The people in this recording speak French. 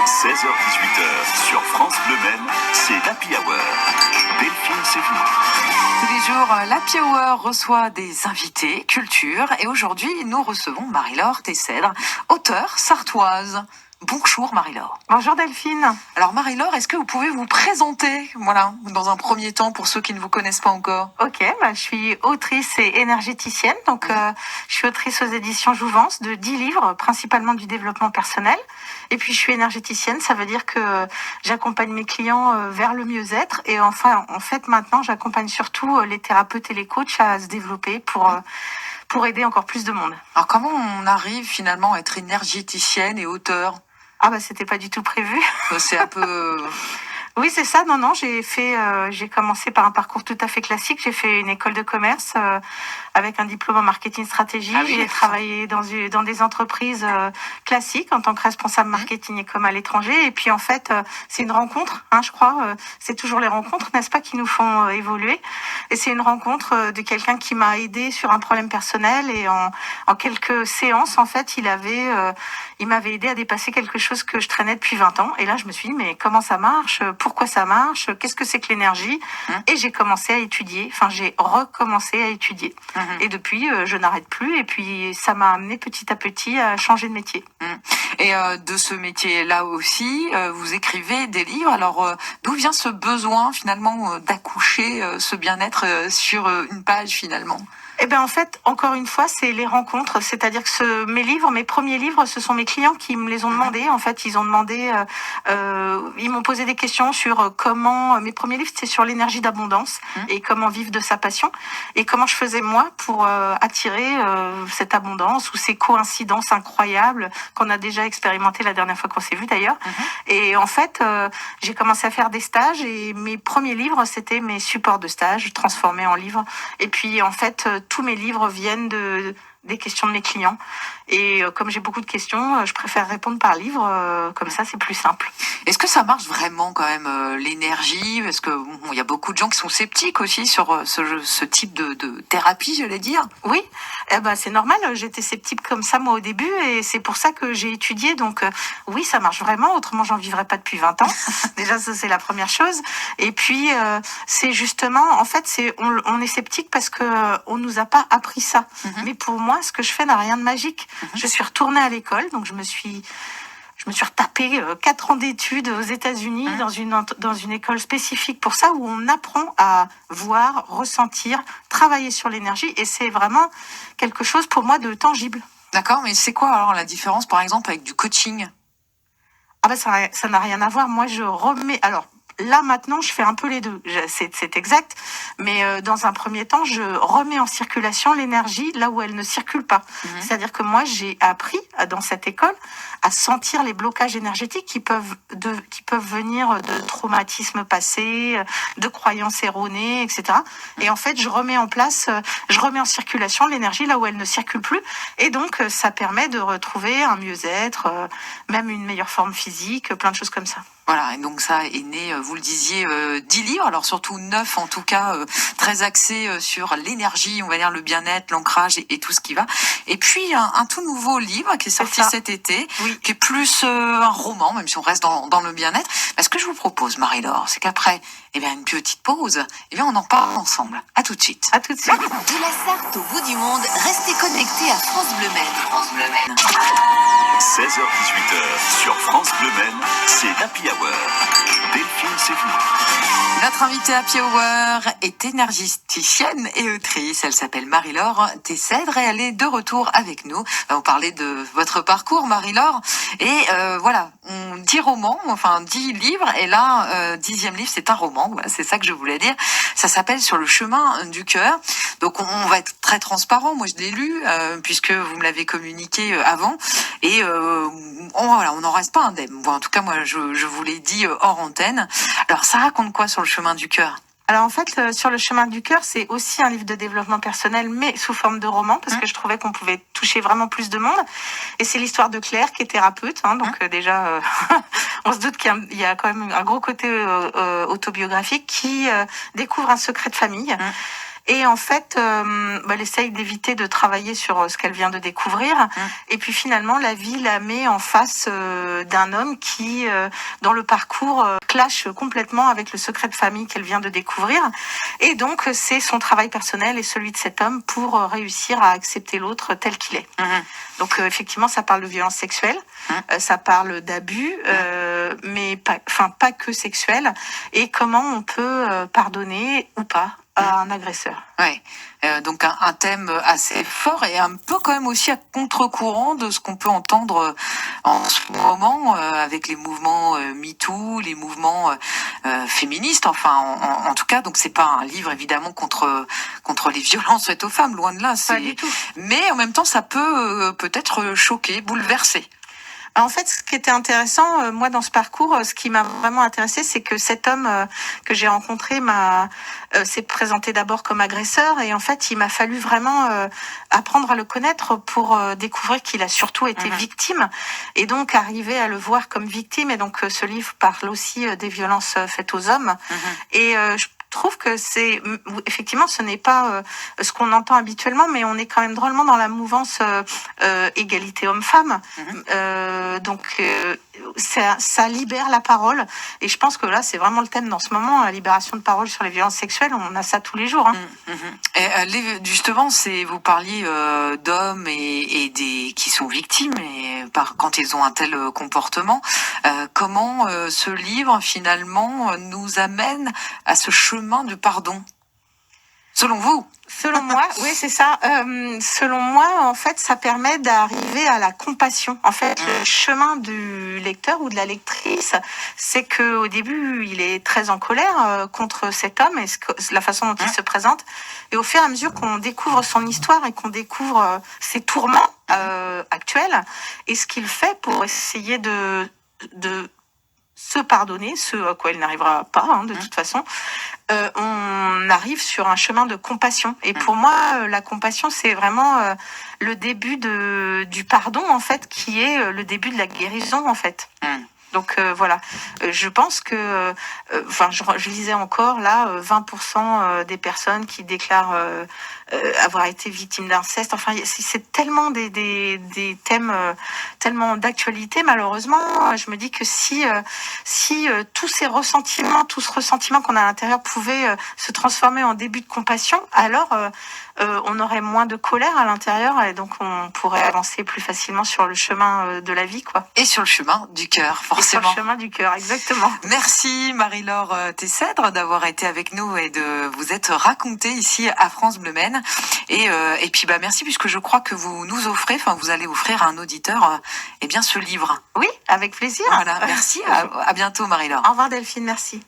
16h-18h sur France Bleu Maine, c'est l'Happy Hour. Delphine Sévenot. Tous les jours, l'Happy Hour reçoit des invités culture et aujourd'hui, nous recevons Marie-Laure Tessèdre, auteure sartoise. Bonjour Marie-Laure. Bonjour Delphine. Alors Marie-Laure, est-ce que vous pouvez vous présenter, voilà, dans un premier temps pour ceux qui ne vous connaissent pas encore? Ok, je suis autrice et énergéticienne, donc je suis autrice aux éditions Jouvence de 10 livres, principalement du développement personnel. Et puis je suis énergéticienne, ça veut dire que j'accompagne mes clients vers le mieux-être. Et enfin, en fait, maintenant, j'accompagne surtout les thérapeutes et les coachs à se développer pour aider encore plus de monde. Alors comment on arrive finalement à être énergéticienne et auteure? C'était pas du tout prévu. C'est un peu... Oui, c'est ça. Non, j'ai commencé par un parcours tout à fait classique. J'ai fait une école de commerce avec un diplôme en marketing stratégie. Ah oui. J'ai travaillé dans des entreprises classiques en tant que responsable marketing et com à l'étranger. Et puis en fait, c'est une rencontre, je crois. C'est toujours les rencontres, n'est-ce pas, qui nous font évoluer. Et c'est une rencontre de quelqu'un qui m'a aidé sur un problème personnel. Et en quelques séances, en fait, il m'avait aidé à dépasser quelque chose que je traînais depuis 20 ans. Et là, je me suis dit, mais comment ça marche ? Pourquoi ça marche? Qu'est-ce que c'est que l'énergie? Et j'ai commencé à étudier. J'ai recommencé à étudier. Et depuis, je n'arrête plus. Et puis, ça m'a amené petit à petit à changer de métier. Et de ce métier-là aussi, vous écrivez des livres. Alors, d'où vient ce besoin finalement d'accoucher ce bien-être sur une page finalement? En fait, encore une fois, c'est les rencontres. C'est-à-dire que mes premiers livres, ce sont mes clients qui me les ont demandés. En fait, ils m'ont posé des questions sur comment. Mes premiers livres, c'est sur l'énergie d'abondance et comment vivre de sa passion et comment je faisais moi pour attirer cette abondance ou ces coïncidences incroyables qu'on a déjà expérimentées la dernière fois qu'on s'est vu d'ailleurs. Et en fait, j'ai commencé à faire des stages et mes premiers livres, c'était mes supports de stage transformés en livres. Et puis, en fait, tous mes livres viennent des questions de mes clients. Et comme j'ai beaucoup de questions, je préfère répondre par livre. Comme ça, c'est plus simple. Est-ce que ça marche vraiment quand même l'énergie? Parce que il y a beaucoup de gens qui sont sceptiques aussi sur ce type de thérapie, j'allais dire. Oui, c'est normal. J'étais sceptique comme ça moi au début et c'est pour ça que j'ai étudié. Donc oui, ça marche vraiment. Autrement, j'en vivrais pas depuis 20 ans. Déjà, ça c'est la première chose. Et puis c'est justement, en fait, on est sceptique parce que on nous a pas appris ça. Mais pour moi, ce que je fais n'a rien de magique. Je suis retournée à l'école, donc je me suis retapé 4 ans d'études aux États-Unis dans une école spécifique pour ça, où on apprend à voir, ressentir, travailler sur l'énergie, et c'est vraiment quelque chose pour moi de tangible. D'accord, mais c'est quoi alors la différence, par exemple, avec du coaching? Ça n'a rien à voir. Moi, je remets... Alors, là, maintenant, je fais un peu les deux. C'est exact. Mais dans un premier temps, je remets en circulation l'énergie là où elle ne circule pas. C'est-à-dire que moi, j'ai appris dans cette école à sentir les blocages énergétiques qui peuvent venir de traumatismes passés, de croyances erronées, etc. Et en fait, je remets en circulation l'énergie là où elle ne circule plus. Et donc, ça permet de retrouver un mieux-être, même une meilleure forme physique, plein de choses comme ça. Voilà, et donc ça est né, vous le disiez, 10 livres, alors surtout 9 en tout cas, très axés sur l'énergie, on va dire le bien-être, l'ancrage et tout ce qui va. Et puis un tout nouveau livre qui est sorti cet été, qui est plus un roman, même si on reste dans le bien-être. Ce que je vous propose, Marie-Laure, c'est qu'après une petite pause, on en parle ensemble. À tout de suite. À tout de suite. De la Sarthe au bout du monde, restez connectés à France Bleu Maine. France Bleu Maine. 16h-18h sur France Bleu Maine, c'est l'Happy Hour. Delphine Sévenot. Notre invitée Happy Hour est énergéticienne et autrice. Elle s'appelle Marie-Laure Tessèdre et elle est de retour avec nous. On va vous parler de votre parcours, Marie-Laure. Et voilà, 10 romans, 10 livres. Et là, 10e livre, c'est un roman. Voilà, c'est ça que je voulais dire. Ça s'appelle Sur le chemin du cœur. Donc, on va être très transparent. Moi, je l'ai lu puisque vous me l'avez communiqué avant. Et on n'en reste pas indemne. Bon, en tout cas, moi, je vous l'ai dit hors antenne. Alors, ça raconte quoi sur le chemin du cœur? Alors en fait, sur le chemin du cœur, c'est aussi un livre de développement personnel, mais sous forme de roman, parce que je trouvais qu'on pouvait toucher vraiment plus de monde. Et c'est l'histoire de Claire, qui est thérapeute. Donc déjà, on se doute qu'il y a quand même un gros côté autobiographique, qui découvre un secret de famille. Et en fait, elle essaye d'éviter de travailler sur ce qu'elle vient de découvrir. Et puis finalement, la vie la met en face d'un homme qui, dans le parcours, clash complètement avec le secret de famille qu'elle vient de découvrir. Et donc, c'est son travail personnel et celui de cet homme pour réussir à accepter l'autre tel qu'il est. Donc, effectivement, ça parle de violence sexuelle, ça parle d'abus, mais pas que sexuel. Et comment on peut pardonner ou pas à un agresseur. Ouais. Donc un thème assez fort et un peu quand même aussi à contre-courant de ce qu'on peut entendre en ce moment avec les mouvements MeToo, les mouvements féministes, enfin en tout cas. Donc c'est pas un livre évidemment contre les violences faites aux femmes, loin de là. Pas du tout. Mais en même temps, ça peut peut-être choquer, bouleverser. En fait, ce qui était intéressant, moi, dans ce parcours, ce qui m'a vraiment intéressé, c'est que cet homme que j'ai rencontré s'est présenté d'abord comme agresseur, et en fait, il m'a fallu vraiment apprendre à le connaître pour découvrir qu'il a surtout été victime, et donc arriver à le voir comme victime. Et donc, ce livre parle aussi des violences faites aux hommes, et je trouve que effectivement, ce n'est pas ce qu'on entend habituellement, mais on est quand même drôlement dans la mouvance égalité homme-femme. Donc ça libère la parole, et je pense que là c'est vraiment le thème dans ce moment, la libération de parole sur les violences sexuelles. On a ça tous les jours. Et justement, vous parliez d'hommes et des qui sont victimes et quand ils ont un tel comportement. Comment ce livre finalement nous amène à ce chemin du pardon, selon vous? Selon moi, oui, c'est ça. Selon moi, en fait, ça permet d'arriver à la compassion. En fait, le chemin du lecteur ou de la lectrice, c'est que au début, il est très en colère contre cet homme et la façon dont il se présente. Et au fur et à mesure qu'on découvre son histoire et qu'on découvre ses tourments actuels et ce qu'il fait pour essayer de se pardonner, ce à quoi il n'arrivera pas, de toute façon, on arrive sur un chemin de compassion. Et pour moi, la compassion, c'est vraiment le début du pardon, en fait, qui est le début de la guérison, en fait. Donc voilà, je pense que, je lisais encore là, 20% des personnes qui déclarent avoir été victimes d'inceste. Enfin, c'est tellement des thèmes tellement d'actualité, malheureusement. Je me dis que si tous ce ressentiment qu'on a à l'intérieur pouvait se transformer en début de compassion, alors on aurait moins de colère à l'intérieur, et donc on pourrait avancer plus facilement sur le chemin de la vie, quoi. Et sur le chemin du cœur, forcément. Et sur le chemin du cœur, exactement. Merci Marie-Laure Tessèdre d'avoir été avec nous et de vous être racontée ici à France Bleu Maine. Et puis merci, puisque je crois que vous allez offrir à un auditeur ce livre. Oui, avec plaisir. Voilà, merci. À bientôt Marie-Laure. Au revoir Delphine, merci.